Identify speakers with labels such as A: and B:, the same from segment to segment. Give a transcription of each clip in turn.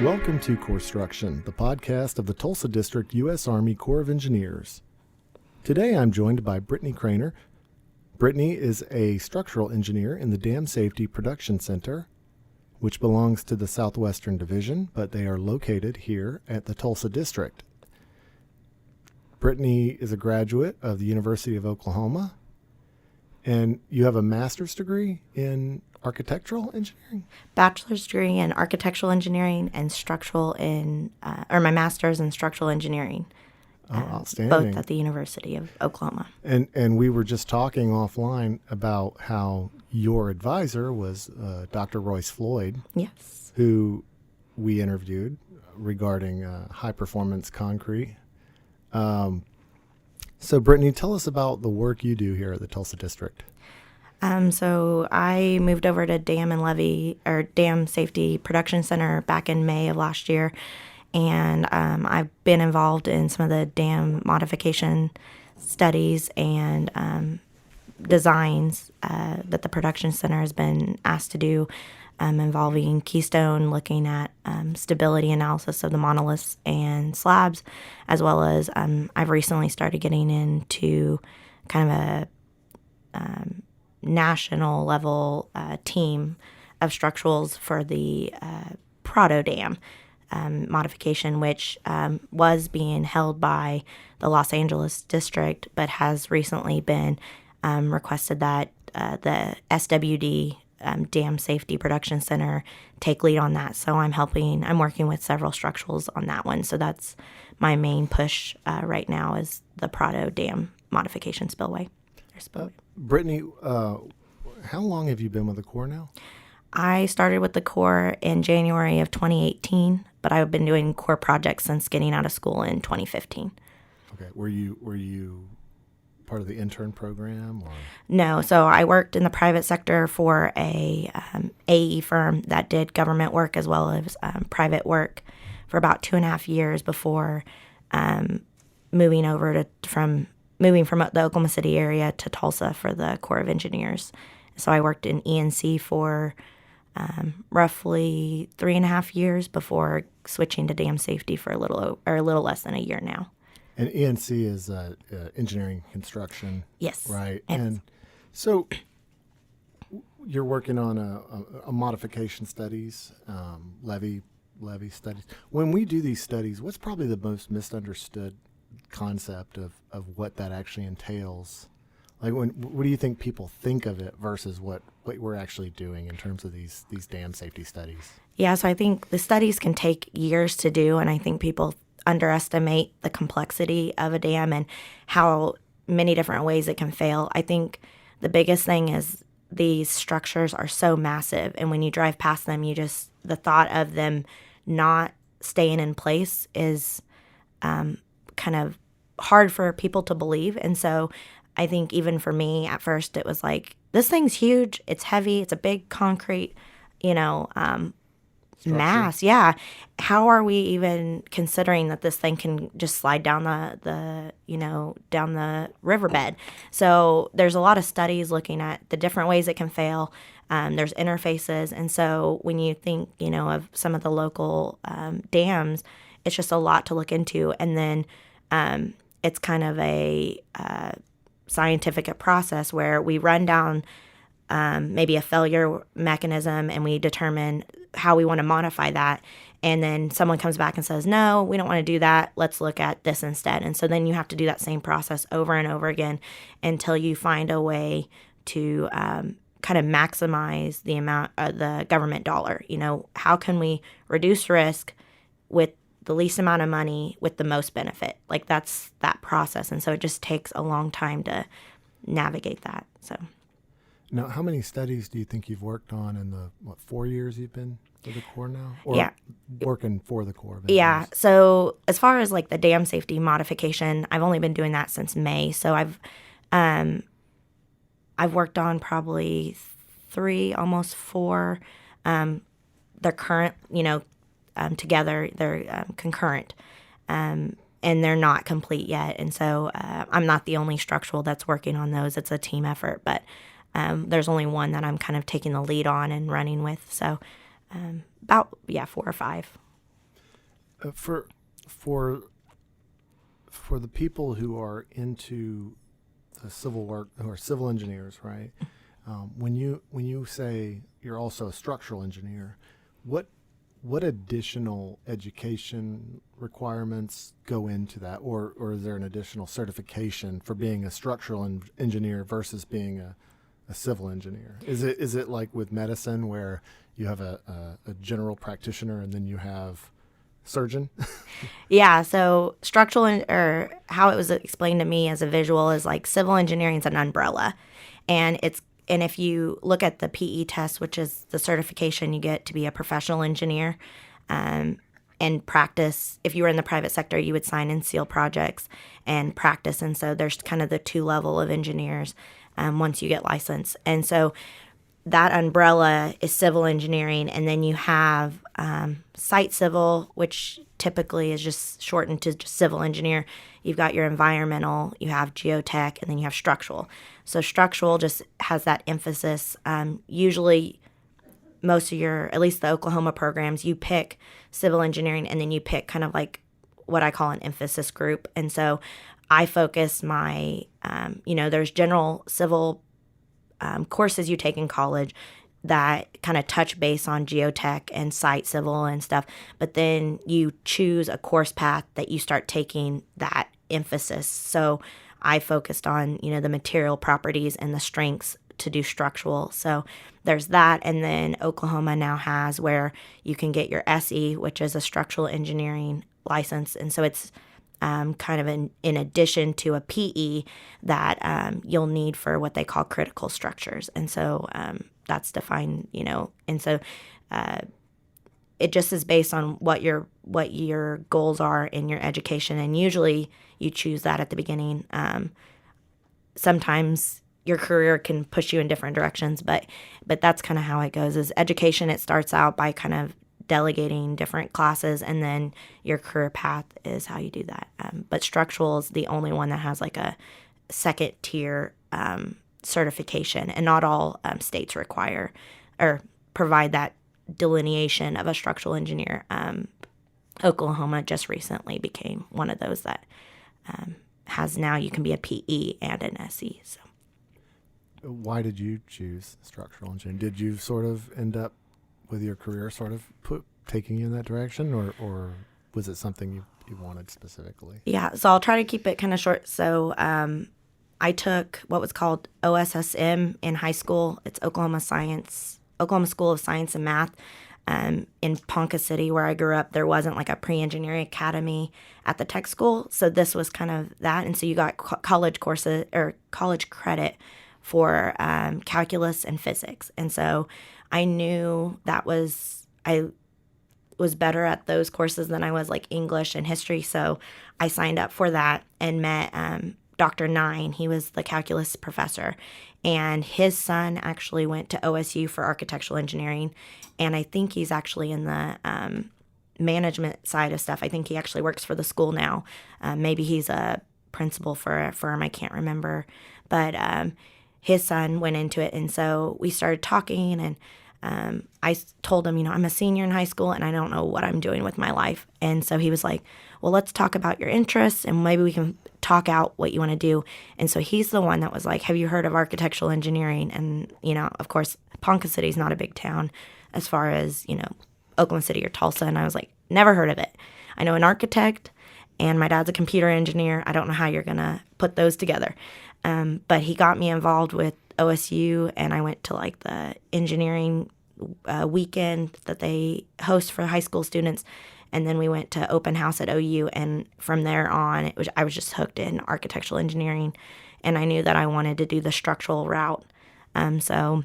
A: Welcome to Corpstruction, the podcast of the Tulsa District U.S. Army Corps of Engineers. Today I'm joined by Brittany Cranor. Brittany is a structural engineer in the Dam Safety Production Center, which belongs to the Southwestern Division, but they are located here at the Tulsa District. Brittany is a graduate of the University of Oklahoma, and you have a master's degree in architectural engineering?
B: Bachelor's degree in architectural engineering and my master's in structural engineering.
A: Outstanding.
B: Both at the University of Oklahoma.
A: And we were just talking offline about how your advisor was Dr. Royce Floyd.
B: Yes.
A: Who we interviewed regarding high-performance concrete. So, Brittany, tell us about the work you do here at the Tulsa District.
B: So I moved over to Dam Safety Production Center back in May of last year, and I've been involved in some of the dam modification studies and designs that the production center has been asked to do, involving Keystone, looking at stability analysis of the monoliths and slabs, as well as I've recently started getting into kind of a national level team of structurals for the Prado Dam modification, which was being held by the Los Angeles District, but has recently been requested that the SWD Dam Safety Production Center take lead on that. So I'm working with several structurals on that one. So that's my main push right now, is the Prado Dam modification spillway.
A: Brittany, how long have you been with the Corps now?
B: I started with the Corps in January of 2018, but I've been doing Corps projects since getting out of school in 2015.
A: Okay. Were you part of the intern program? Or?
B: No. So I worked in the private sector for a AE firm that did government work as well as private work for about 2.5 years before moving from the Oklahoma City area to Tulsa for the Corps of Engineers. So I worked in E&C for roughly 3.5 years before switching to dam safety for a little less than a year now.
A: And E&C is engineering construction.
B: Yes.
A: Right.
B: Yes.
A: And so you're working on a modification studies, levee studies. When we do these studies, what's probably the most misunderstood concept of what that actually entails? Like, what do you think people think of it versus what we're actually doing in terms of these dam safety studies?
B: Yeah, so I think the studies can take years to do, and I think people underestimate the complexity of a dam and how many different ways it can fail. I think the biggest thing is these structures are so massive, and when you drive past them, the thought of them not staying in place is kind of hard for people to believe. And so I think even for me at first, it was like, this thing's huge, it's heavy, it's a big concrete, mass. Yeah. How are we even considering that this thing can just slide down down the riverbed? So there's a lot of studies looking at the different ways it can fail. There's interfaces. And so when you think, of some of the local dams, it's just a lot to look into. And then it's kind of a scientific process where we run down maybe a failure mechanism and we determine how we want to modify that. And then someone comes back and says, no, we don't want to do that. Let's look at this instead. And so then you have to do that same process over and over again until you find a way to kind of maximize the amount of the government dollar. How can we reduce risk with the least amount of money with the most benefit? Like, that's that process. And so it just takes a long time to navigate that. So
A: now, how many studies do you think you've worked on in the 4 years you've been with the Corps now? Or
B: yeah,
A: working for the Corps?
B: Yeah. So as far as like the dam safety modification, I've only been doing that since May. So I've worked on probably 3, almost 4. They're current, together, they're concurrent, and they're not complete yet. And so I'm not the only structural that's working on those. It's a team effort, but there's only one that I'm kind of taking the lead on and running with. So about 4 or 5.
A: For for the people who are into the civil work, who are civil engineers, right? When you say you're also a structural engineer, what additional education requirements go into that, or is there an additional certification for being a structural engineer versus being a civil engineer? Is it like with medicine where you have a general practitioner and then you have surgeon?
B: Yeah, so or how it was explained to me as a visual is like civil engineering is an umbrella, and if you look at the PE test, which is the certification you get to be a professional engineer, and practice. If you were in the private sector, you would sign and seal projects and practice, and so there's kind of the two level of engineers once you get licensed, and so that umbrella is civil engineering, and then you have site civil, which typically is just shortened to just civil engineer. You've got your environmental, you have geotech, and then you have structural. So structural just has that emphasis. Usually most of at least the Oklahoma programs, you pick civil engineering and then you pick kind of like what I call an emphasis group. And so I focus there's general civil courses you take in college that kind of touch base on geotech and site civil and stuff, but then you choose a course path that you start taking that emphasis. So I focused on, the material properties and the strengths to do structural. So there's that. And then Oklahoma now has where you can get your SE, which is a structural engineering license. And so it's kind of in addition to a PE that you'll need for what they call critical structures. And so that's defined, and so it just is based on what your goals are in your education. And usually you choose that at the beginning. Sometimes your career can push you in different directions, but that's kind of how it goes. Is education, it starts out by kind of delegating different classes, and then your career path is how you do that. But structural is the only one that has like a second tier certification, and not all states require or provide that delineation of a structural engineer. Oklahoma just recently became one of those that has now you can be a PE and an SE. So,
A: why did you choose structural engineering? Did you sort of end up with your career sort of taking you in that direction, or was it something you wanted specifically?
B: Yeah, so I'll try to keep it kind of short. So I took what was called OSSM in high school. It's Oklahoma School of Science and Math. In Ponca City, where I grew up, there wasn't like a pre-engineering academy at the tech school. So this was kind of that. And so you got college courses or college credit for calculus and physics. And so I knew I was better at those courses than I was like English and history. So I signed up for that and met Dr. Nine. He was the calculus professor. And his son actually went to OSU for architectural engineering. And I think he's actually in the management side of stuff. I think he actually works for the school now. Maybe he's a principal for a firm. I can't remember. But his son went into it. And so we started talking, and I told him, I'm a senior in high school and I don't know what I'm doing with my life. And so he was like, well, let's talk about your interests and maybe we can talk out what you want to do. And so he's the one that was like, have you heard of architectural engineering? And, of course, Ponca City is not a big town as far as, Oklahoma City or Tulsa. And I was like, never heard of it. I know an architect and my dad's a computer engineer. I don't know how you're going to put those together. But he got me involved with OSU, and I went to like the engineering weekend that they host for high school students. And then we went to open house at OU, and from there on, I was just hooked in architectural engineering, and I knew that I wanted to do the structural route. So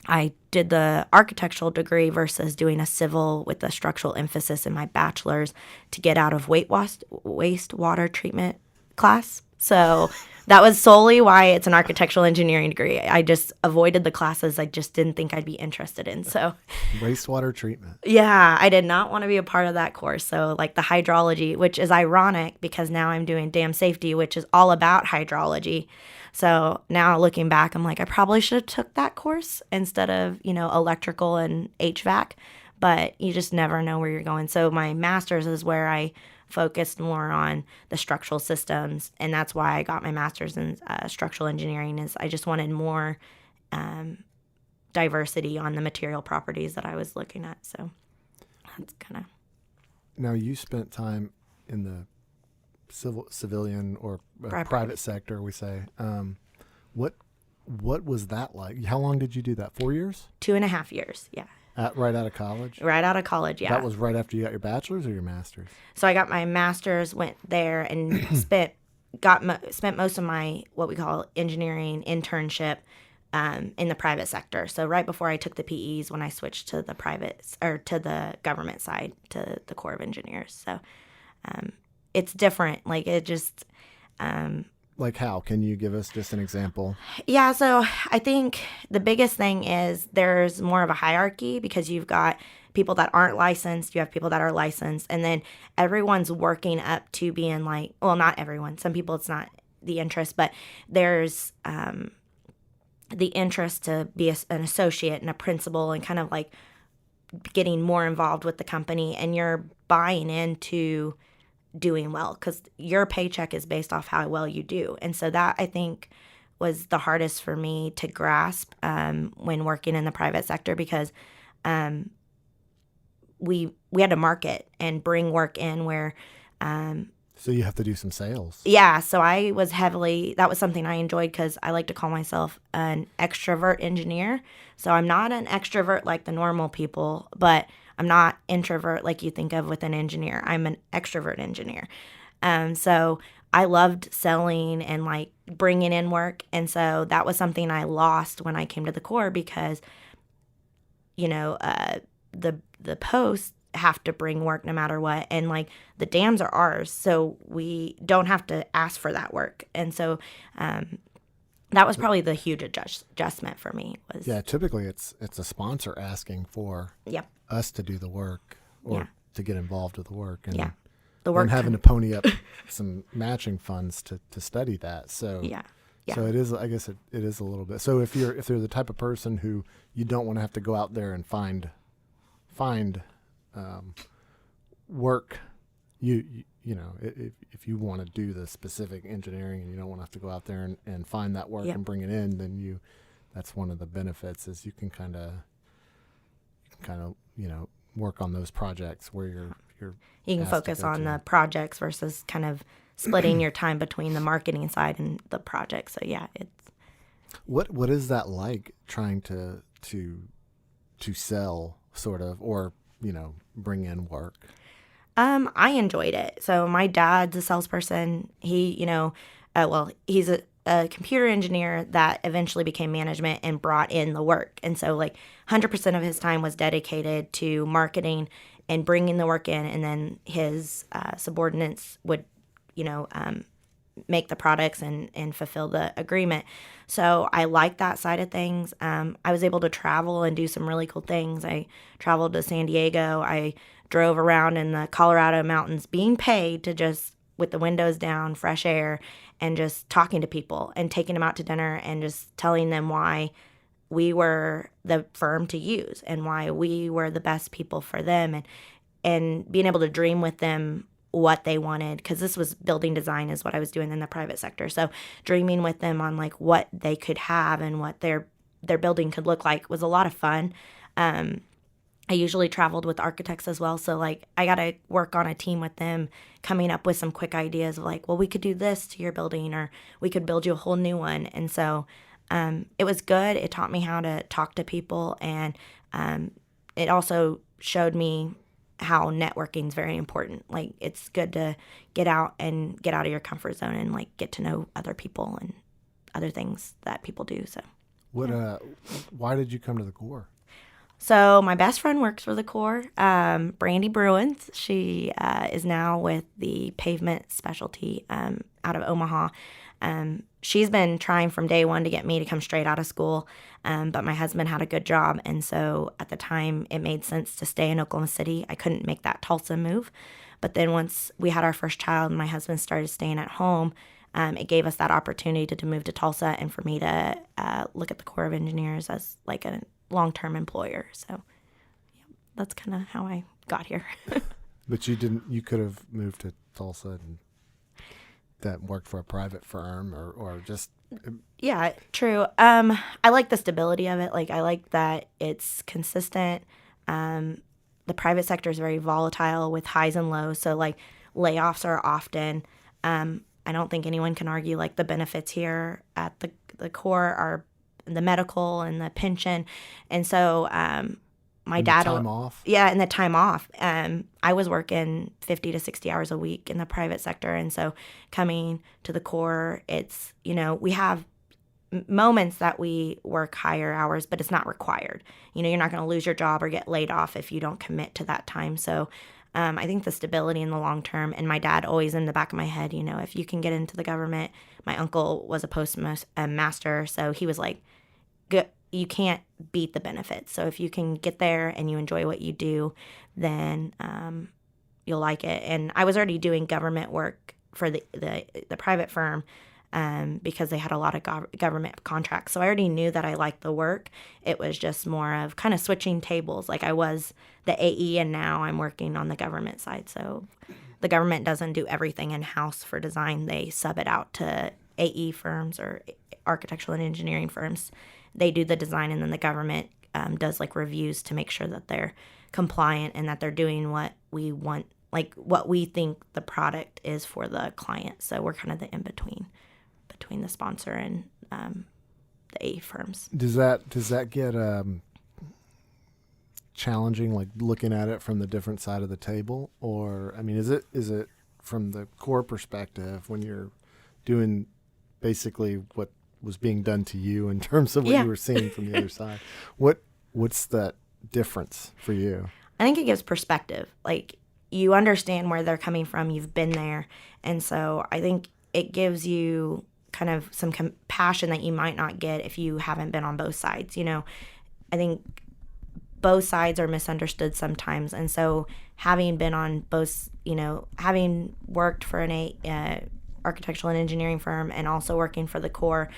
B: I did the architectural degree versus doing a civil with a structural emphasis in my bachelor's to get out of wastewater treatment class. So that was solely why it's an architectural engineering degree. I just avoided the classes I just didn't think I'd be interested in. So
A: wastewater treatment.
B: Yeah, I did not want to be a part of that course. So like the hydrology, which is ironic because now I'm doing dam safety, which is all about hydrology. So now looking back, I'm like, I probably should have took that course instead of, electrical and HVAC. but you just never know where you're going. So my master's is where I focused more on the structural systems, and that's why I got my master's in structural engineering. Is I just wanted more diversity on the material properties that I was looking at. So that's kind of.
A: Now, you spent time in the civilian or private sector, we say. What was that like? How long did you do that? 4 years?
B: 2.5 years, yeah.
A: Right out of college?
B: Right out of college, yeah.
A: That was right after you got your bachelor's or your master's?
B: So I got my master's, went there, and spent most of my what we call engineering internship in the private sector. So right before I took the PEs, when I switched to the to the government side, to the Corps of Engineers. So it's different. Like it just.
A: Like how? Can you give us just an example?
B: Yeah, so I think the biggest thing is there's more of a hierarchy because you've got people that aren't licensed, you have people that are licensed, and then everyone's working up to being like, well, not everyone. Some people it's not the interest, but there's the interest to be an associate and a principal and kind of like getting more involved with the company, and you're buying into doing well because your paycheck is based off how well you do. And so that I think was the hardest for me to grasp when working in the private sector because we had to market and bring work in where
A: so you have to do some sales.
B: Yeah, so I was that was something I enjoyed because I like to call myself an extrovert engineer. So I'm not an extrovert like the normal people, but I'm not introvert like you think of with an engineer. I'm an extrovert engineer. So I loved selling and like bringing in work. And so that was something I lost when I came to the Corps because, the posts have to bring work no matter what. And like the dams are ours. So we don't have to ask for that work. And so that was probably the huge adjustment for me.
A: Yeah, typically it's a sponsor asking for us to do the work or to get involved with the work. And
B: the work
A: and having to pony up some matching funds to study that. So so it is, I guess it is a little bit. So if they're the type of person who you don't want to have to go out there and find work, if you want to do the specific engineering and you don't want to have to go out there and find that work and bring it in, then that's one of the benefits is you can kind of work on those projects where you
B: can focus on the projects versus kind of splitting your time between the marketing side and the project. So it's
A: what is that like trying to sell sort of or bring in work?
B: I enjoyed it. So my dad's a salesperson. He, he's a computer engineer that eventually became management and brought in the work. And so like 100% of his time was dedicated to marketing and bringing the work in. And then his subordinates would, make the products and fulfill the agreement. So I like that side of things. I was able to travel and do some really cool things. I traveled to San Diego. I drove around in the Colorado mountains being paid to just with the windows down, fresh air, and just talking to people and taking them out to dinner and just telling them why we were the firm to use and why we were the best people for them and being able to dream with them what they wanted, because this was building design is what I was doing in the private sector. So dreaming with them on like what they could have and what their building could look like was a lot of fun. I usually traveled with architects as well. So like I got to work on a team with them, coming up with some quick ideas of like, well, we could do this to your building or we could build you a whole new one. And so it was good. It taught me how to talk to people. And it also showed me how networking is very important. Like it's good to get out of your comfort zone and like get to know other people and other things that people do. So
A: why did you come to the Corps?
B: So my best friend works for the Corps, Brandy Bruins. She is now with the pavement specialty out of Omaha. She's been trying from day one to get me to come straight out of school, but my husband had a good job, and so at the time it made sense to stay in Oklahoma City. I couldn't make that Tulsa move, but then once we had our first child and my husband started staying at home, it gave us that opportunity to move to Tulsa and for me to look at the Corps of Engineers as like a long-term employer. So that's kind of how I got here.
A: But you could have moved to Tulsa and that worked for a private firm or just.
B: Yeah, true. I like the stability of it. Like, I like that it's consistent. The private sector is very volatile with highs and lows. So, like, layoffs are often. I don't think anyone can argue, like, the benefits here at the core are the medical and the pension. And so, my dad.
A: The time off?
B: Yeah, and the time off. I was working 50 to 60 hours a week in the private sector. And so coming to the core, it's, we have moments that we work higher hours, but it's not required. You're not going to lose your job or get laid off if you don't commit to that time. So I think the stability in the long term, and my dad always in the back of my head, if you can get into the government, my uncle was a postmaster. So he was like, you can't beat the benefits. So if you can get there and you enjoy what you do, then you'll like it. And I was already doing government work for the private firm because they had a lot of government contracts. So I already knew that I liked the work. It was just more of kind of switching tables. Like, I was the AE and now I'm working on the government side. So the government doesn't do everything in-house for design. They sub it out to AE firms or architectural and engineering firms. They do the design, and then the government does like reviews to make sure that they're compliant and that they're doing what we want, like what we think the product is for the client. So we're kind of the in-between between the sponsor and the AE firms.
A: Does that get challenging, like looking at it from the different side of the table? Or, I mean, is it from the core perspective when you're doing basically what was being done to you in terms of what you were seeing from the other side? What's that difference for you?
B: I think it gives perspective. Like, you understand where they're coming from. You've been there. And so I think it gives you kind of some compassion that you might not get if you haven't been on both sides. I think both sides are misunderstood sometimes. And so having been on both, having worked for an architectural and engineering firm and also working for the core,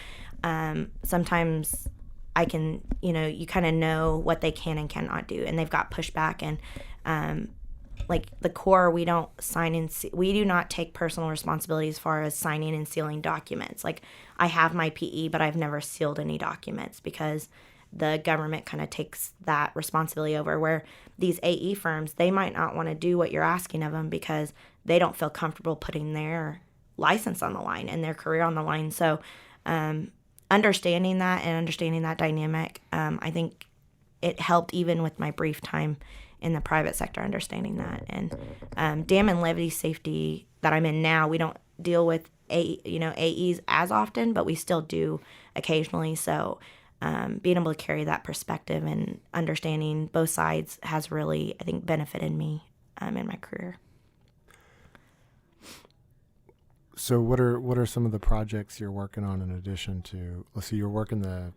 B: sometimes I can, you kind of know what they can and cannot do, and they've got pushback. And like the core, we don't we do not take personal responsibility as far as signing and sealing documents. Like, I have my PE, but I've never sealed any documents because the government kind of takes that responsibility over, where these AE firms, they might not want to do what you're asking of them because they don't feel comfortable putting their license on the line and their career on the line. So understanding that dynamic, I think it helped even with my brief time in the private sector, understanding that. And dam and levee safety that I'm in now, we don't deal with AEs as often, but we still do occasionally. So being able to carry that perspective and understanding both sides has really, I think, benefited me in my career.
A: So what are some of the projects you're working on in addition to, let's see, you're working the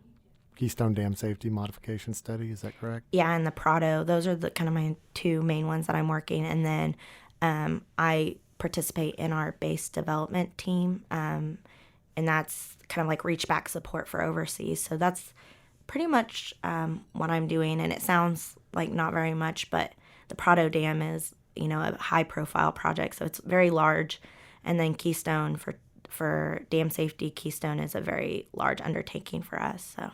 A: Keystone Dam Safety Modification Study, is that correct?
B: Yeah, and the Prado. Those are the kind of my two main ones that I'm working. And then I participate in our base development team, and that's kind of like reach back support for overseas. So that's pretty much what I'm doing. And it sounds like not very much, but the Prado Dam is, a high profile project. So it's very large. And then Keystone for dam safety, Keystone is a very large undertaking for us. So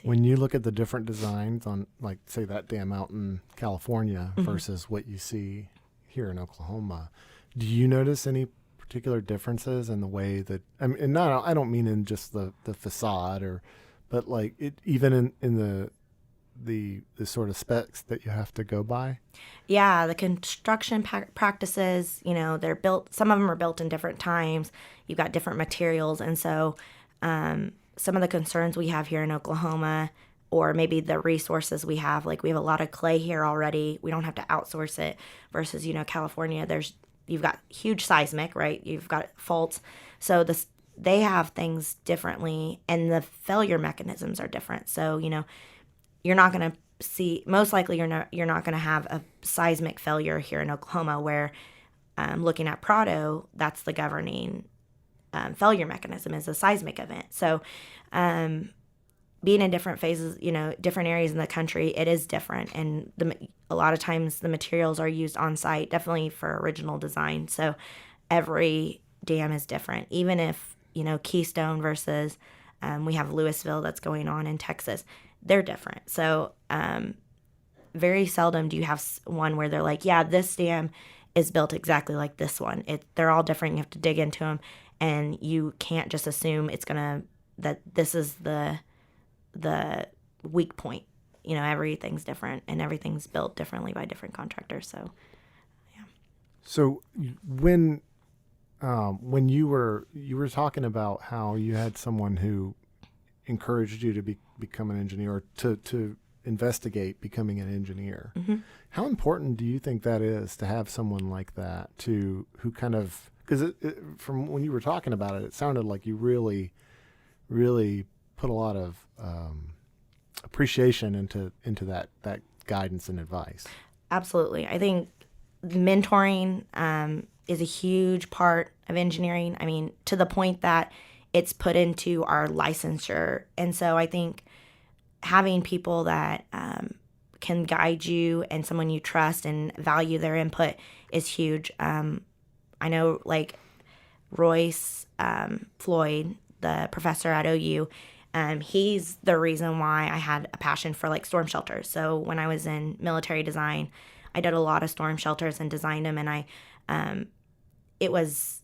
A: when you look at the different designs on, like, say, that dam out in California versus what you see here in Oklahoma, do you notice any particular differences in the way that, I mean, and I don't mean in just the facade but like it, even in the sort of specs that you have to go by?
B: Yeah, the construction practices, they're built, some of them are built in different times. You've got different materials. And so some of the concerns we have here in Oklahoma, or maybe the resources we have, like we have a lot of clay here already. We don't have to outsource it versus, California, you've got huge seismic, right? You've got faults. So they have things differently, and the failure mechanisms are different. So, you're not going to see, most likely you're not going to have a seismic failure here in Oklahoma, where looking at Prado, that's the governing failure mechanism, is a seismic event. So being in different phases, different areas in the country, it is different. And a lot of times the materials are used on site, definitely for original design. So every dam is different. Even if, Keystone versus we have Louisville that's going on in Texas, they're different. So very seldom do you have one where they're like, yeah, this dam is built exactly like this one. They're all different. You have to dig into them, and you can't just assume that this is the weak point. Everything's different, and everything's built differently by different contractors. So, yeah.
A: So when you were talking about how you had someone who encouraged you to become an engineer, or to investigate becoming an engineer,
B: Mm-hmm.
A: how important do you think that is to have someone like that who kind of, because from when you were talking about it, it sounded like you really, really put a lot of appreciation into that guidance and advice.
B: Absolutely. I think mentoring is a huge part of engineering. I mean, to the point that it's put into our licensure. And so I think having people that can guide you and someone you trust and value their input is huge. I know, like Royce Floyd, the professor at OU, he's the reason why I had a passion for like storm shelters. So when I was in military design, I did a lot of storm shelters and designed them, and it was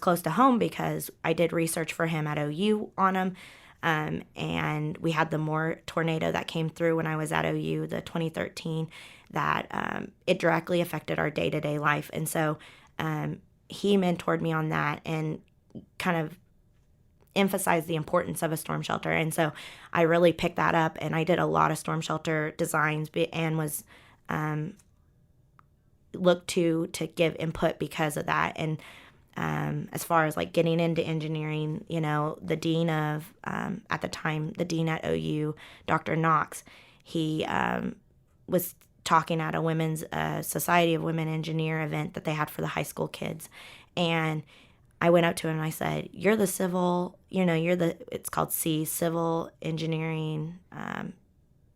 B: close to home because I did research for him at OU on them. And we had the Moore tornado that came through when I was at OU, the 2013, that it directly affected our day-to-day life. And so he mentored me on that and kind of emphasized the importance of a storm shelter. And so I really picked that up, and I did a lot of storm shelter designs and was looked to give input because of that. And as far as like getting into engineering, the dean of, at the time, the dean at OU, Dr. Knox, he was talking at a women's Society of Women Engineer event that they had for the high school kids. And I went up to him and I said, you're the civil, it's called civil engineering,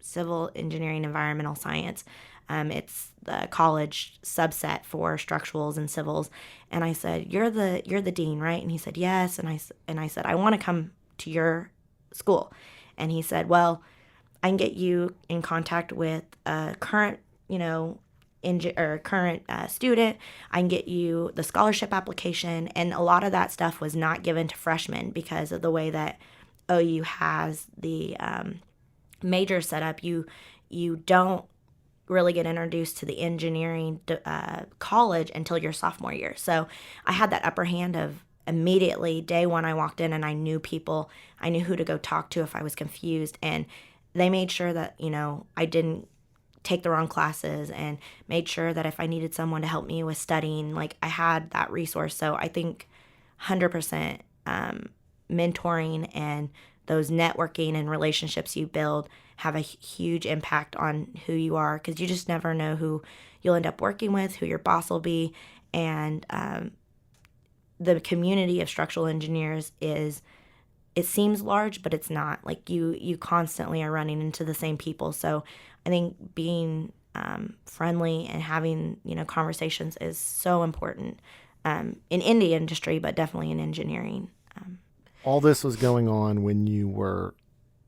B: environmental science. It's the college subset for structurals and civils. And I said, you're the dean, right? And he said, yes. And I said, I want to come to your school. And he said, well, I can get you in contact with a current, current student. I can get you the scholarship application. And a lot of that stuff was not given to freshmen because of the way that OU has the major set up. You don't really get introduced to the engineering college until your sophomore year. So I had that upper hand of immediately day one I walked in, and I knew people. I knew who to go talk to if I was confused. And they made sure that, I didn't take the wrong classes, and made sure that if I needed someone to help me with studying, like I had that resource. So I think 100% mentoring and those networking and relationships you build have a huge impact on who you are, because you just never know who you'll end up working with, who your boss will be. And the community of structural engineers it seems large, but it's not. Like you constantly are running into the same people. So I think being friendly and having conversations is so important in any industry, but definitely in engineering.
A: All this was going on when you were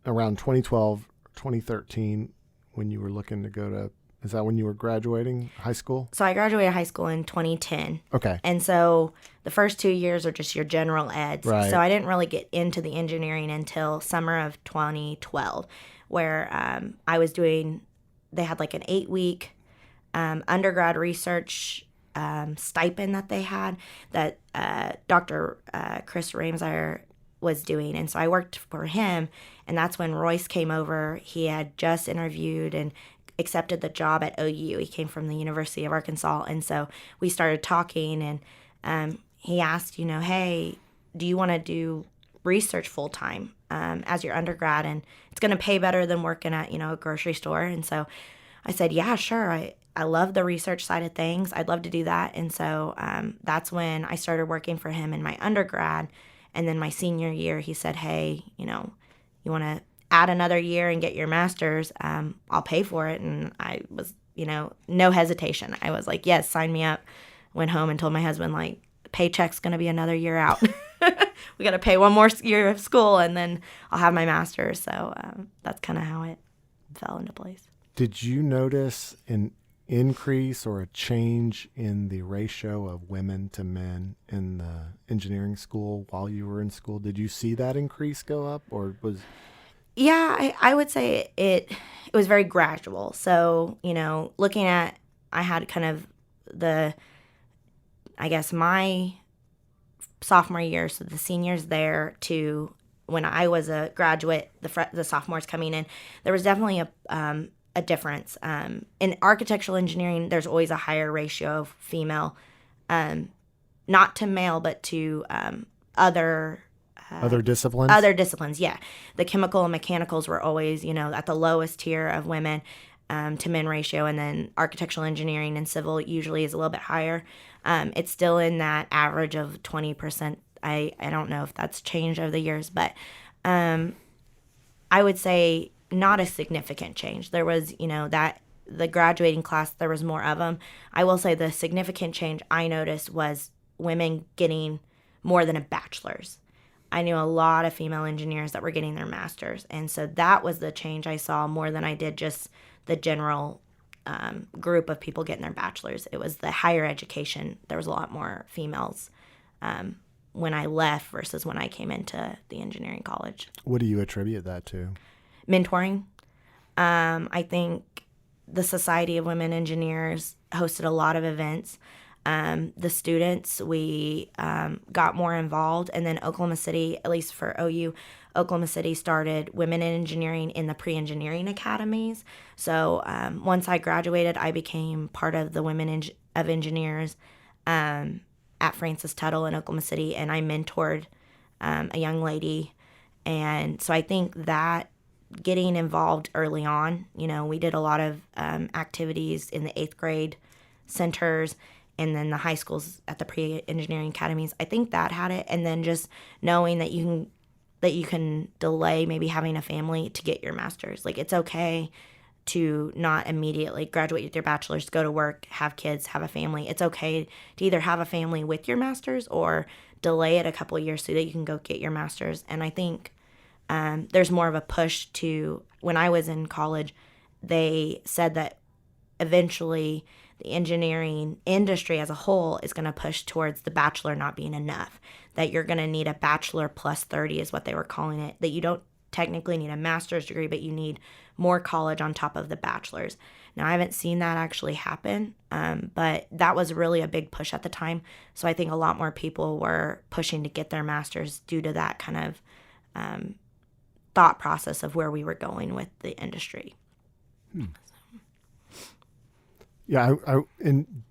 A: around 2012, 2013, when you were looking to go to, is that when you were graduating high school?
B: So I graduated high school in 2010.
A: Okay.
B: And so the first 2 years are just your general eds.
A: Right.
B: So I didn't really get into the engineering until summer of 2012, where they had like an 8-week undergrad research stipend that they had that Dr. Chris Ramsire was doing. And so I worked for him, and that's when Royce came over. He had just interviewed and accepted the job at OU. He came from the University of Arkansas. And so we started talking, and he asked, hey, do you want to do research full time as your undergrad? And it's going to pay better than working at, a grocery store. And so I said, yeah, sure. I love the research side of things. I'd love to do that. And so that's when I started working for him in my undergrad. And then my senior year, he said, hey, you want to add another year and get your master's, I'll pay for it. And I was, no hesitation. I was like, yes, sign me up. Went home and told my husband, like, paycheck's going to be another year out. We got to pay one more year of school and then I'll have my master's. So that's kind of how it fell into place.
A: Did you notice an increase or a change in the ratio of women to men in the engineering school while you were in school? Did you see that increase go up, or was...
B: Yeah, I would say it was very gradual. So, looking at, I had kind of my sophomore year, so the seniors there, to when I was a graduate, the sophomores coming in, there was definitely a difference. In architectural engineering, there's always a higher ratio of female, not to male, but to other
A: disciplines?
B: Other disciplines, yeah. The chemical and mechanicals were always, at the lowest tier of women to men ratio, and then architectural engineering and civil usually is a little bit higher. It's still in that average of 20%. I don't know if that's changed over the years, but I would say not a significant change. There was, that the graduating class, there was more of them. I will say the significant change I noticed was women getting more than a bachelor's. I knew a lot of female engineers that were getting their master's. And so that was the change I saw more than I did just the general group of people getting their bachelor's. It was the higher education. There was a lot more females when I left versus when I came into the engineering college.
A: What do you attribute that to?
B: Mentoring. I think the Society of Women Engineers hosted a lot of events. The students, we got more involved. And then Oklahoma City, at least for OU, Oklahoma City started women in engineering in the pre-engineering academies. So once I graduated, I became part of the Women of Engineers at Francis Tuttle in Oklahoma City, and I mentored a young lady. And so I think that getting involved early on, we did a lot of activities in the 8th grade centers, and then the high schools at the pre-engineering academies. I think that had it. And then just knowing that you can delay maybe having a family to get your master's. Like, it's okay to not immediately graduate with your bachelor's, go to work, have kids, have a family. It's okay to either have a family with your master's or delay it a couple of years so that you can go get your master's. And I think there's more of a push to, when I was in college, they said that eventually the engineering industry as a whole is going to push towards the bachelor not being enough, that you're going to need a bachelor plus 30 is what they were calling it, that you don't technically need a master's degree, but you need more college on top of the bachelor's. Now, I haven't seen that actually happen, but that was really a big push at the time. So I think a lot more people were pushing to get their master's due to that kind of thought process of where we were going with the industry.
A: Yeah, and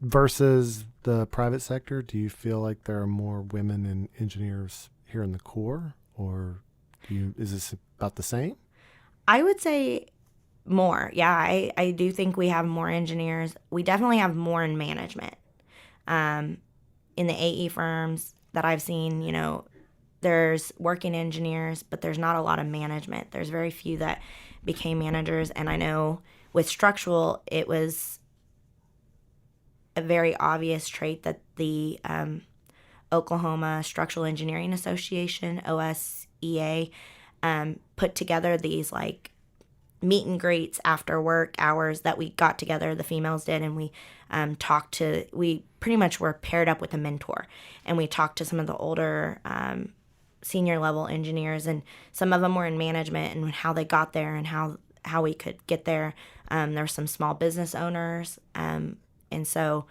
A: versus the private sector, do you feel like there are more women in engineers here in the Corps, or is this about the same?
B: I would say more. Yeah, I do think we have more engineers. We definitely have more in management. In the AE firms that I've seen, there's working engineers, but there's not a lot of management. There's very few that became managers, and I know with structural, it was a very obvious trait that the Oklahoma Structural Engineering Association, OSEA, put together these like meet and greets after work hours that we got together, the females did, and we we pretty much were paired up with a mentor, and we talked to some of the older senior level engineers, and some of them were in management and how they got there and how we could get there. There were some small business owners, and so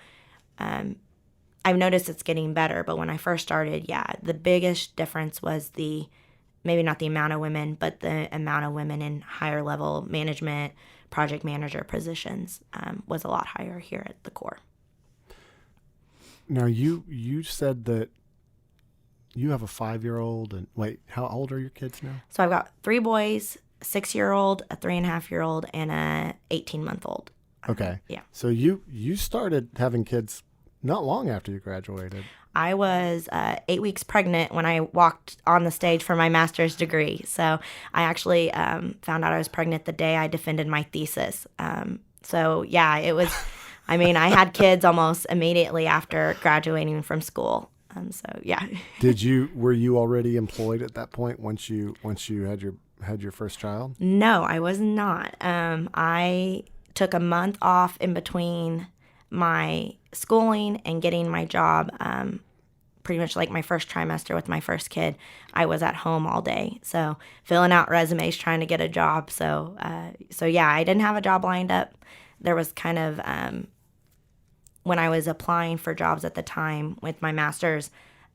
B: I've noticed it's getting better. But when I first started, the biggest difference was maybe not the amount of women, but the amount of women in higher level management, project manager positions was a lot higher here at the Corps.
A: Now, you said that you have a 5-year-old, and wait, how old are your kids now?
B: So I've got 3 boys, a 6-year-old, a 3.5-year-old, and a 18-month-old.
A: Okay.
B: Yeah.
A: So you started having kids not long after you graduated.
B: I was 8 weeks pregnant when I walked on the stage for my master's degree. So I actually found out I was pregnant the day I defended my thesis. So yeah, it was, I mean, I had kids almost immediately after graduating from school. So yeah.
A: Were you already employed at that point once you had your first child?
B: No, I was not. I took a month off in between my schooling and getting my job. Pretty much like my first trimester with my first kid, I was at home all day. So filling out resumes, trying to get a job. So yeah, I didn't have a job lined up. There was kind of, when I was applying for jobs at the time with my master's,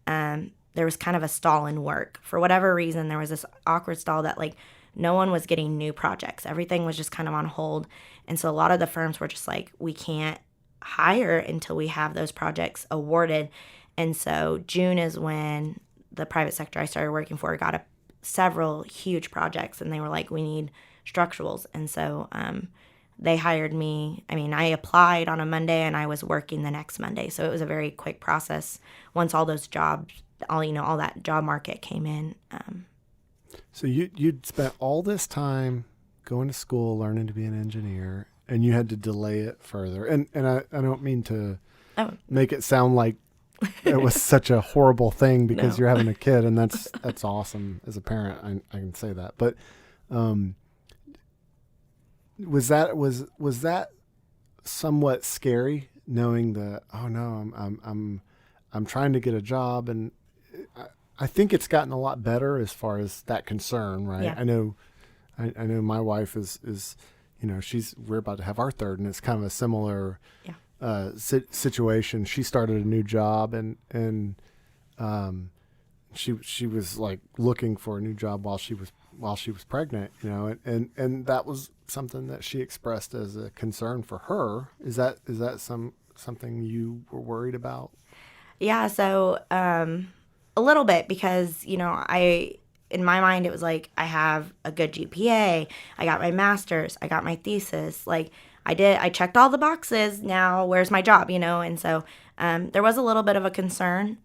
B: there was kind of a stall in work. For whatever reason, there was this awkward stall that like no one was getting new projects. Everything was just kind of on hold. And so a lot of the firms were just like, we can't hire until we have those projects awarded. And so June is when the private sector I started working for got several huge projects, and they were like, we need structurals. And so they hired me. I mean, I applied on a Monday and I was working the next Monday. So it was a very quick process once all those jobs, all that job market came in.
A: So you'd spent all this time going to school, learning to be an engineer, and you had to delay it further. And I don't mean to make it sound like it was such a horrible thing because you're having a kid, and that's awesome. As a parent, I can say that. But was that somewhat scary, knowing that, oh no, I'm trying to get a job, and I think it's gotten a lot better as far as that concern, right?
B: Yeah.
A: I know my wife is we're about to have our third, and it's kind of a similar situation. She started a new job, and she was like looking for a new job while she was pregnant, and that was something that she expressed as a concern for her. Is that something you were worried about?
B: Yeah, so a little bit, because in my mind it was like, I have a good GPA, I got my master's, I got my thesis, like I checked all the boxes. Now where's my job, and so there was a little bit of a concern.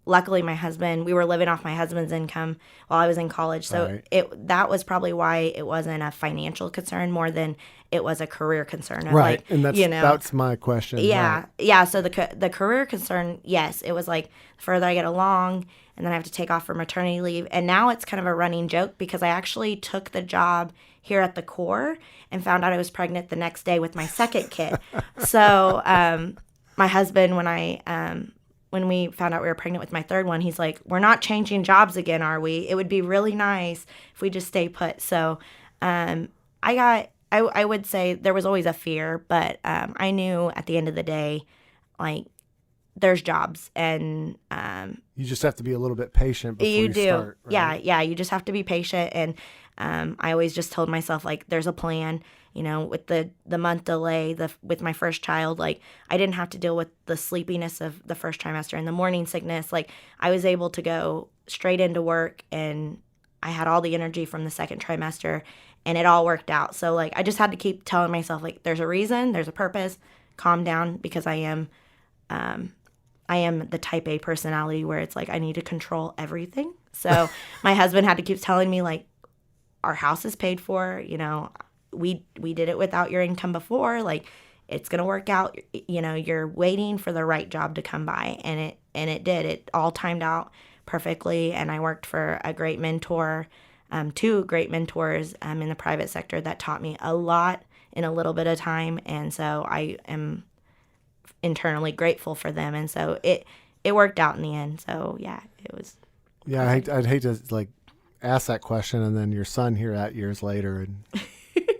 B: Luckily, we were living off my husband's income while I was in college. So that was probably why it wasn't a financial concern more than it was a career concern.
A: Right.
B: Like,
A: and that's my question.
B: Yeah.
A: Right.
B: Yeah. So the career concern, yes, it was like the further I get along, and then I have to take off for maternity leave. And now it's kind of a running joke because I actually took the job here at the Corps and found out I was pregnant the next day with my second kid. So my husband, when we found out we were pregnant with my third one, he's like, we're not changing jobs again, are we? It would be really nice if we just stay put. So I would say there was always a fear, but I knew at the end of the day, like, there's jobs, and
A: you just have to be a little bit patient before you start. Right?
B: Yeah, you just have to be patient. And I always just told myself, like, there's a plan. With the month delay with my first child, like, I didn't have to deal with the sleepiness of the first trimester and the morning sickness. Like, I was able to go straight into work, and I had all the energy from the second trimester, and it all worked out. So, like, I just had to keep telling myself, like, there's a reason, there's a purpose, calm down, because I am the type A personality where it's like I need to control everything. So my husband had to keep telling me, like, our house is paid for, we did it without your income before, like, it's going to work out, you're waiting for the right job to come by. And it did. It all timed out perfectly. And I worked for a great mentor, two great mentors in the private sector that taught me a lot in a little bit of time. And so I am internally grateful for them. And so it worked out in the end. So yeah, it was.
A: Yeah. I'd hate to like ask that question and then your son hear that years later and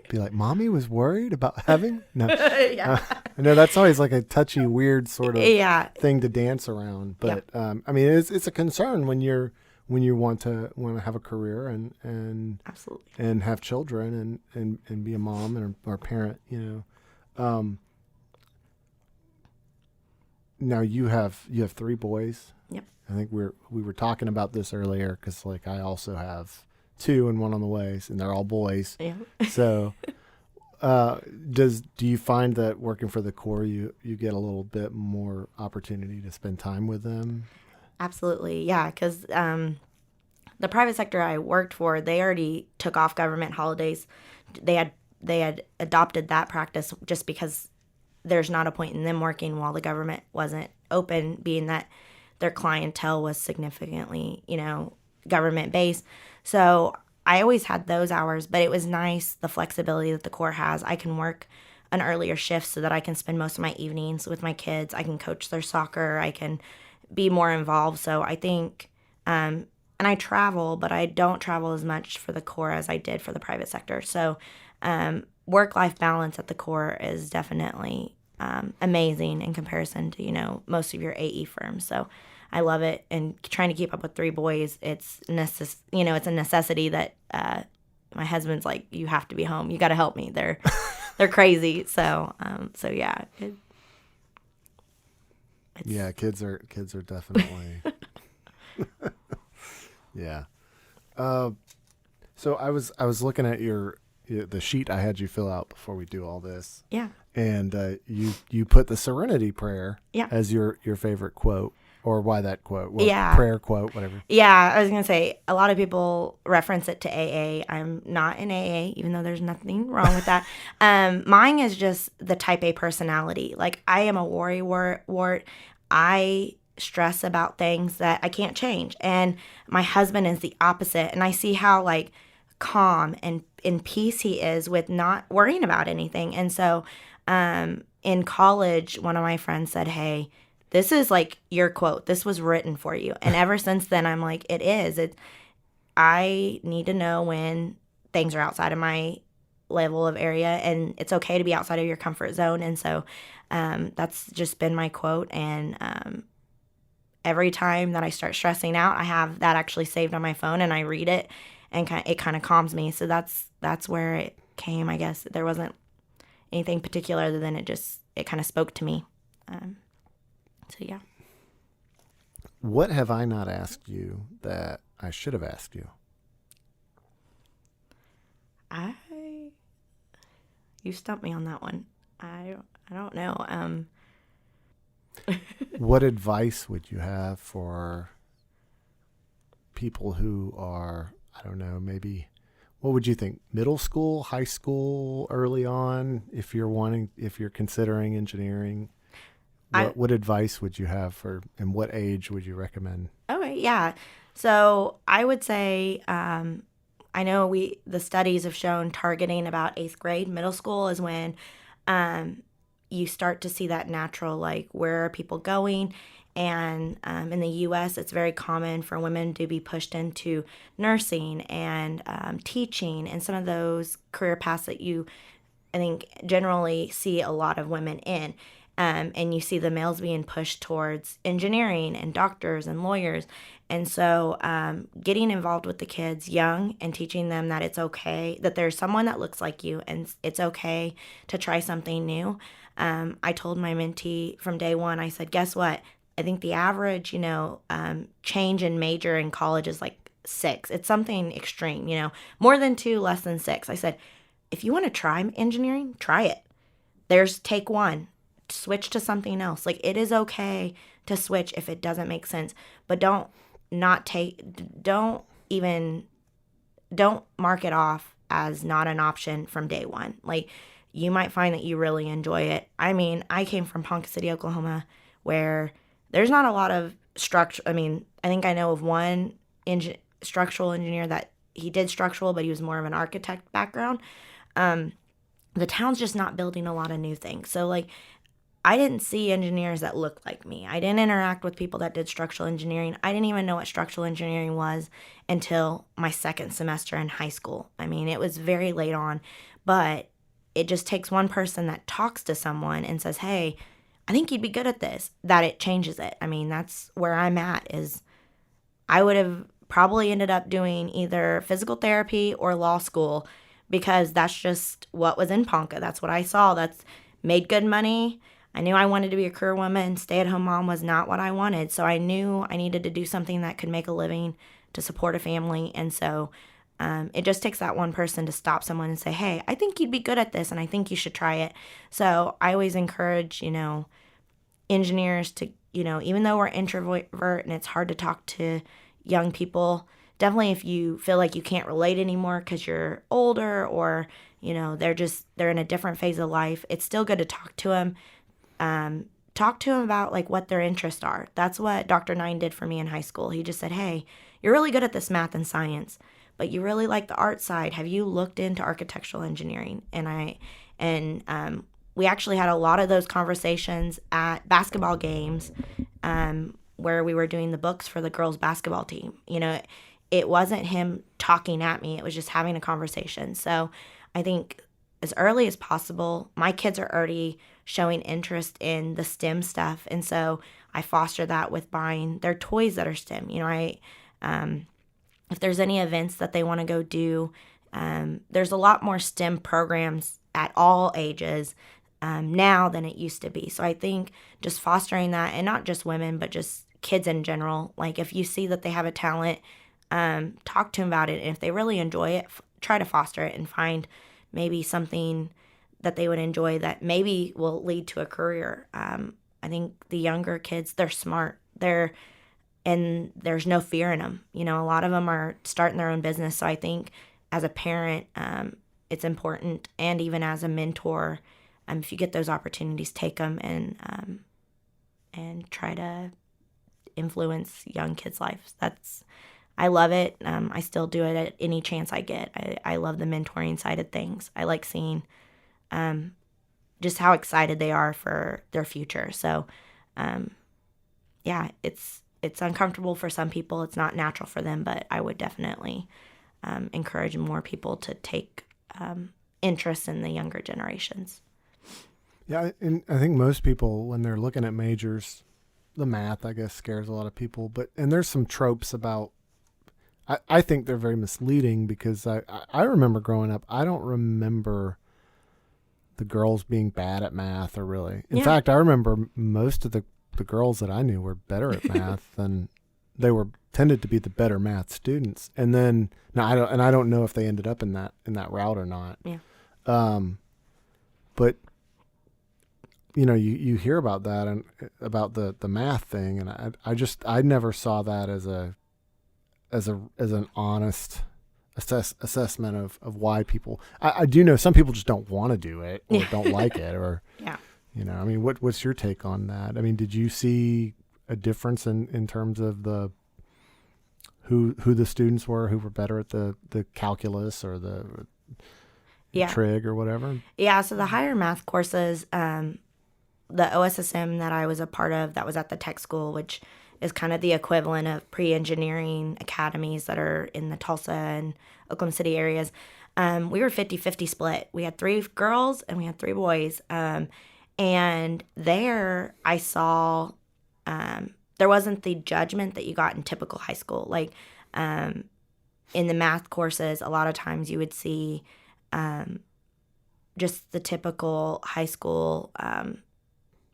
A: be like, Mommy was worried about having? No.
B: Yeah.
A: I know that's always like a touchy, weird sort of
B: Yeah.
A: thing to dance around. But
B: Yep.
A: I mean, it's a concern when you want to have a career and
B: Absolutely.
A: and have children and be a mom or a parent, Now you have 3 boys.
B: Yep.
A: I think we were talking about this earlier because like I also have 2 and 1 on the way, and they're all boys.
B: Yeah.
A: So, Do you find that working for the Corps, you get a little bit more opportunity to spend time with them?
B: Absolutely, yeah, because the private sector I worked for, they already took off government holidays. They had adopted that practice just because there's not a point in them working while the government wasn't open, being that their clientele was significantly, government based. So I always had those hours, but it was nice the flexibility that the Corps has. I can work an earlier shift so that I can spend most of my evenings with my kids. I can coach their soccer. I can be more involved. So I think, and I travel, but I don't travel as much for the Corps as I did for the private sector. So work-life balance at the Corps is definitely amazing in comparison to, most of your AE firms. So I love it. And trying to keep up with 3 boys, it's it's a necessity that my husband's like, you have to be home. You got to help me. They're crazy. So yeah.
A: Yeah, kids are definitely. Yeah. So I was looking at the sheet I had you fill out before we do all this.
B: Yeah.
A: And you put the Serenity Prayer as your favorite quote, or why that quote? Well,
B: yeah.
A: Prayer quote, whatever.
B: Yeah, I was gonna say a lot of people reference it to AA. I'm not in AA, even though there's nothing wrong with that. Mine is just the Type A personality. Like, I am a worrywart. I stress about things that I can't change, and my husband is the opposite. And I see how calm and in peace he is with not worrying about anything. And so, in college, one of my friends said, "Hey, this is your quote. This was written for you." And ever since then, I'm like, it is. I need to know when things are outside of my level of area, and it's okay to be outside of your comfort zone. And so that's just been my quote. And every time that I start stressing out, I have that actually saved on my phone, and I read it, and it kind of calms me. So that's where it came, I guess. There wasn't anything particular other than it kind of spoke to me. So, yeah.
A: What have I not asked you that I should have asked you?
B: You stumped me on that one. I don't know.
A: What advice would you have for people who are, I don't know, maybe, what would you think? Middle school, high school, early on, if you're considering engineering? What advice would you have and what age would you recommend?
B: Okay, yeah. So I would say, I know the studies have shown targeting about 8th grade. Middle school is when you start to see that natural, where are people going? And in the U.S., it's very common for women to be pushed into nursing and teaching and some of those career paths that I think, generally see a lot of women in. And you see the males being pushed towards engineering and doctors and lawyers. And so getting involved with the kids young and teaching them that it's okay, that there's someone that looks like you, and it's okay to try something new. I told my mentee from day one, I said, guess what? I think the average, change in major in college is 6. It's something extreme, more than 2, less than 6. I said, if you want to try engineering, try it. Take 1. Switch to something else. It is okay to switch if it doesn't make sense, but don't mark it off as not an option from day one. You might find that you really enjoy it. I mean, I came from Ponca City, Oklahoma, where there's not a lot of structure. I mean, I think I know of one structural engineer that he did structural, but he was more of an architect background. The town's just not building a lot of new things. So I didn't see engineers that looked like me. I didn't interact with people that did structural engineering. I didn't even know what structural engineering was until my 2nd semester in high school. I mean, it was very late on, but it just takes one person that talks to someone and says, hey, I think you'd be good at this, that it changes it. I mean, that's where I'm at. Is I would have probably ended up doing either physical therapy or law school, because that's just what was in Ponca. That's what I saw. That's made good money. I knew I wanted to be a career woman. Stay-at-home mom was not what I wanted. So I knew I needed to do something that could make a living to support a family. And so It just takes that one person to stop someone and say, hey, I think you'd be good at this and I think you should try it. So I always encourage, engineers to, even though we're introvert and it's hard to talk to young people, definitely if you feel like you can't relate anymore because you're older or, they're in a different phase of life, it's still good to talk to them. Talk to them about like what their interests are. That's what Dr. Nine did for me in high school. He just said, hey, you're really good at this math and science, but you really like the art side. Have you looked into architectural engineering? And we actually had a lot of those conversations at basketball games where we were doing the books for the girls' basketball team. It wasn't him talking at me. It was just having a conversation. So I think as early as possible, my kids are already showing interest in the STEM stuff. And so I foster that with buying their toys that are STEM. If there's any events that they want to go do, there's a lot more STEM programs at all ages now than it used to be. So I think just fostering that, and not just women, but just kids in general. Like if you see that they have a talent, talk to them about it. And if they really enjoy it, try to foster it and find maybe something that they would enjoy that maybe will lead to a career. I think the younger kids, they're smart. And there's no fear in them. A lot of them are starting their own business. So I think as a parent, it's important, and even as a mentor, if you get those opportunities, take them and try to influence young kids' lives. I love it. I still do it at any chance I get. I love the mentoring side of things. I like seeing just how excited they are for their future. So, it's uncomfortable for some people. It's not natural for them, but I would definitely encourage more people to take interest in the younger generations.
A: Yeah, and I think most people, when they're looking at majors, the math, I guess, scares a lot of people. And there's some tropes about, I think they're very misleading because I remember growing up, I don't remember the girls being bad at math or really. In fact, I remember most of the girls that I knew were better at math than they tended to be the better math students. And then I don't know if they ended up in that route or not.
B: Yeah.
A: But you hear about that and about the math thing, and I never saw that as an honest assessment of why people. I do know some people just don't want to do it or don't like it or.
B: Yeah.
A: What's your take on that? I mean, did you see a difference in terms of who the students were who were better at the calculus or the trig or whatever?
B: Yeah, so the higher math courses, the OSSM that I was a part of that was at the tech school, which is kind of the equivalent of pre-engineering academies that are in the Tulsa and Oklahoma City areas, we were 50-50 split. We had 3 girls and we had 3 boys. And there I saw there wasn't the judgment that you got in typical high school. Like in the math courses, a lot of times you would see just the typical high school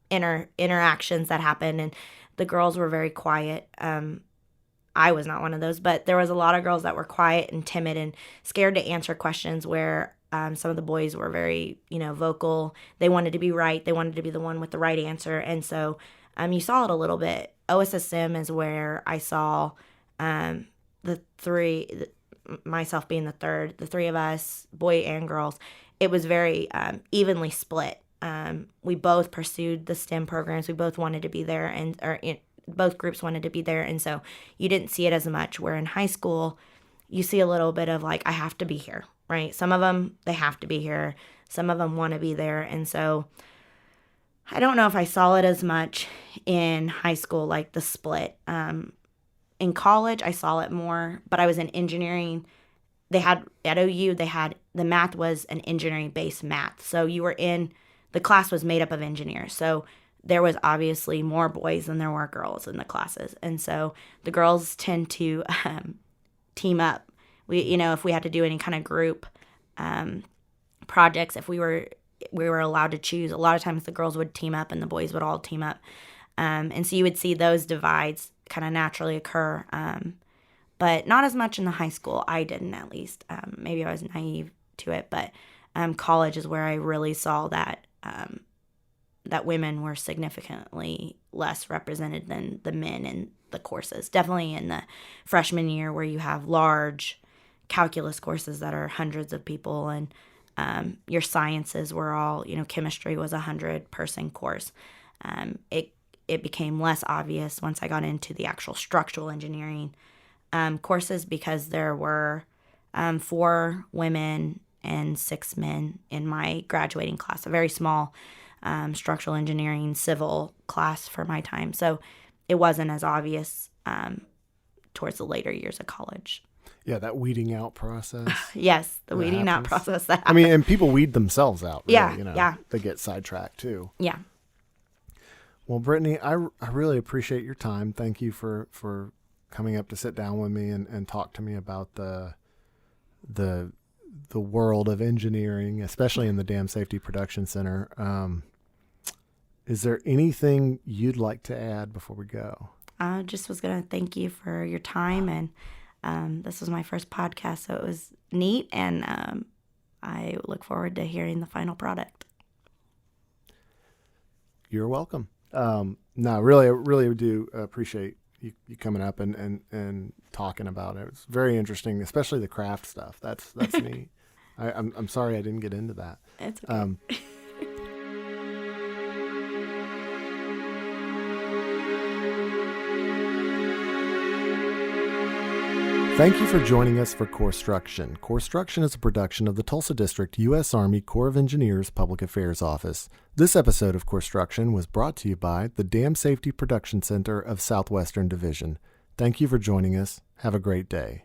B: interactions that happen. And the girls were very quiet. I was not one of those, but there was a lot of girls that were quiet and timid and scared to answer questions where some of the boys were very, vocal. They wanted to be right. They wanted to be the one with the right answer. And so you saw it a little bit. OSSM is where I saw myself being the third, the 3 of us, boy and girls. It was very evenly split. We both pursued the STEM programs. We both wanted to be there, both groups wanted to be there. And so you didn't see it as much, where in high school, you see a little bit of like, I have to be here. Right? Some of them, they have to be here. Some of them want to be there. And so I don't know if I saw it as much in high school, like the split. In college, I saw it more, but I was in engineering. At OU, the math was an engineering-based math. So the class was made up of engineers. So there was obviously more boys than there were girls in the classes. And so the girls tend to team up. If we had to do any kind of group projects, if we were allowed to choose, a lot of times the girls would team up and the boys would all team up. And so you would see those divides kind of naturally occur. but not as much in the high school. I didn't, at least. Maybe I was naive to it, but college is where I really saw that that women were significantly less represented than the men in the courses. Definitely in the freshman year, where you have large calculus courses that are hundreds of people, and your sciences were all, chemistry was 100-person course. It became less obvious once I got into the actual structural engineering courses, because there were 4 women and 6 men in my graduating class, a very small structural engineering civil class for my time. So it wasn't as obvious towards the later years of college.
A: Yeah, that weeding out process.
B: Yes, the weeding out process. That
A: I mean, and people weed themselves out. Really,
B: yeah.
A: They get sidetracked too.
B: Yeah.
A: Well, Brittany, I really appreciate your time. Thank you for coming up to sit down with me and talk to me about the world of engineering, especially in the Dam Safety Production Center. Is there anything you'd like to add before we go?
B: I just was going to thank you for your time, and this was my first podcast, so it was neat, and I look forward to hearing the final product.
A: You're welcome. No, really do appreciate you coming up and talking about it. It's very interesting, especially the craft stuff. That's neat. I'm sorry I didn't get into that.
B: It's okay.
A: Thank you for joining us for Corpstruction. Corpstruction is a production of the Tulsa District, U.S. Army Corps of Engineers Public Affairs Office. This episode of Corpstruction was brought to you by the Dam Safety Production Center of Southwestern Division. Thank you for joining us. Have a great day.